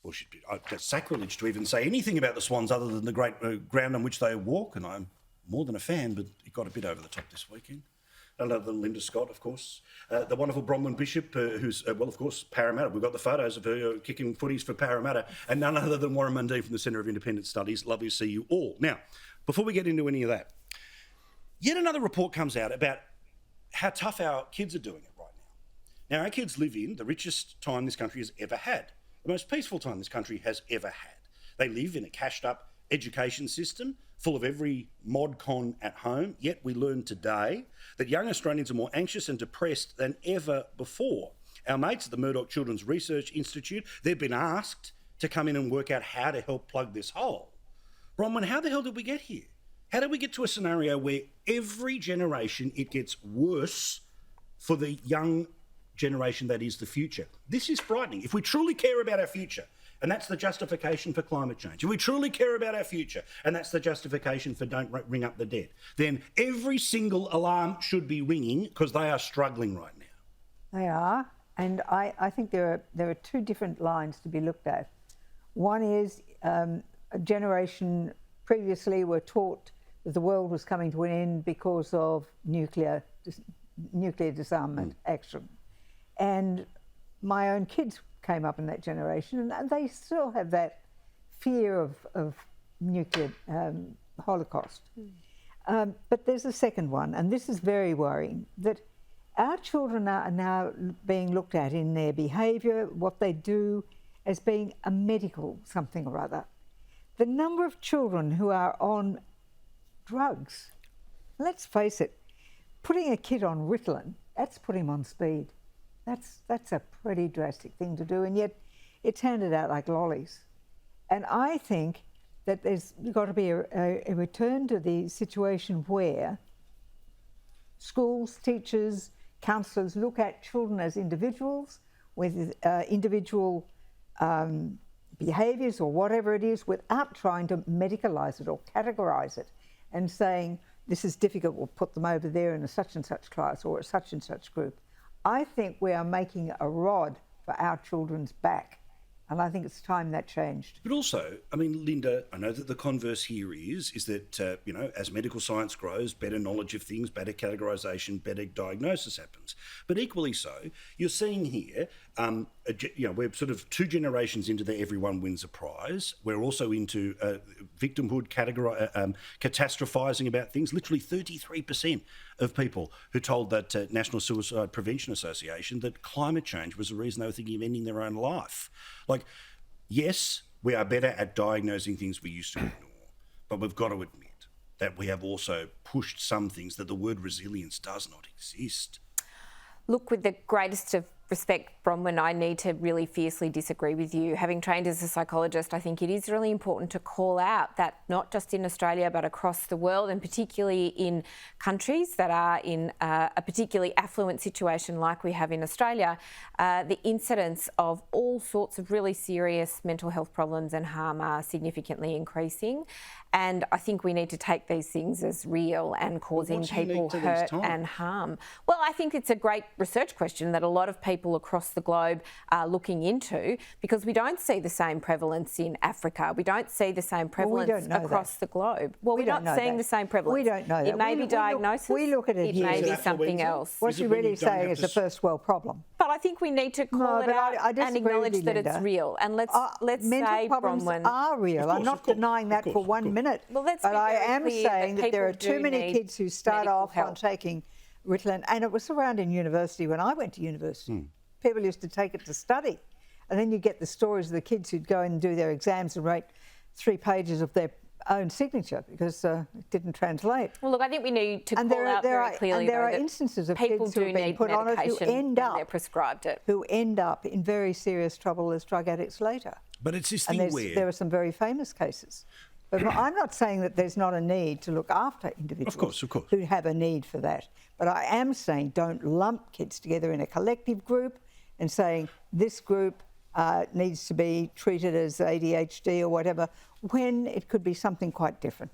Well, that's sacrilege to even say anything about the Swans other than the great ground on which they walk, and I'm more than a fan, but it got a bit over the top this weekend. None other than Linda Scott, of course. The wonderful Bronwyn Bishop, who's, well, of course, Parramatta. We've got the photos of her kicking footies for Parramatta. And none other than Warren Mundine from the Centre of Independent Studies. Lovely to see you all. Now, before we get into any of that, yet another report comes out about how tough our kids are doing it right now. Now, our kids live in the richest time this country has ever had, the most peaceful time this country has ever had. They live in a cashed-up education system full of every mod con at home, yet we learn today that young Australians are more anxious and depressed than ever before. Our mates at the Murdoch Children's Research Institute, they've been asked to come in and work out how to help plug this hole. Bronwyn, how the hell did we get here? How did we get to a scenario where every generation it gets worse for the young generation that is the future? This is frightening. If we truly care about our future, and that's the justification for climate change, if we truly care about our future, and that's the justification for don't ring up the dead, then every single alarm should be ringing because they are struggling right now. They are, and I think there are two different lines to be looked at. One is a generation previously were taught that the world was coming to an end because of nuclear disarmament action. And my own kids came up in that generation, and they still have that fear of nuclear holocaust. But there's a second one, and this is very worrying, that our children are now being looked at in their behaviour, what they do, as being a medical something or other. The number of children who are on drugs, let's face it, putting a kid on Ritalin, that's putting him on speed. That's a pretty drastic thing to do, and yet it's handed out like lollies. And I think that there's got to be a return to the situation where schools, teachers, counsellors look at children as individuals with individual behaviours or whatever it is, without trying to medicalise it or categorise it and saying, this is difficult, we'll put them over there in a such and such class or a such and such group. I think we are making a rod for our children's back, and I think it's time that changed. But also, I mean, Linda, I know that the converse here is that, as medical science grows, better knowledge of things, better categorisation, better diagnosis happens. But equally so, you're seeing here, we're sort of 2 generations into the everyone wins a prize. We're also into victimhood, catastrophising about things. Literally 33% of people who told that National Suicide Prevention Association that climate change was the reason they were thinking of ending their own life. Like, yes, we are better at diagnosing things we used to ignore, but we've got to admit that we have also pushed some things that the word resilience does not exist. Look, with the greatest of respect, Bronwyn, I need to really fiercely disagree with you. Having trained as a psychologist, I think it is really important to call out that not just in Australia but across the world, and particularly in countries that are in a particularly affluent situation like we have in Australia, the incidence of all sorts of really serious mental health problems and harm are significantly increasing. And I think we need to take these things as real and causing people hurt and harm. Well, I think it's a great research question that a lot of people across the globe are looking into, because we don't see the same prevalence in Africa. We don't see the same prevalence across the globe. Well, we're not seeing the same prevalence. We don't know that. It may be diagnosis. We look at it here. It may be something else. What you're really saying is a first world problem. But I think we need to call it out and acknowledge that it's real. And let's say, problems Bronwyn, are real. I'm not denying that for 1 minute. Well, but I am saying that there are too many kids who start off on taking Ritalin, and it was around in university when I went to university. People used to take it to study, and then you get the stories of the kids who'd go and do their exams and write 3 pages of their own signature because it didn't translate. Well, look, I think we need to call out very clearly, and there are instances of kids who have been put on it who end up, they're prescribed it, who end up in very serious trouble as drug addicts later. But it's this thing where there are some very famous cases. But I'm not saying that there's not a need to look after individuals of course. who have a need for that. But I am saying don't lump kids together in a collective group and saying this group needs to be treated as ADHD or whatever, when it could be something quite different.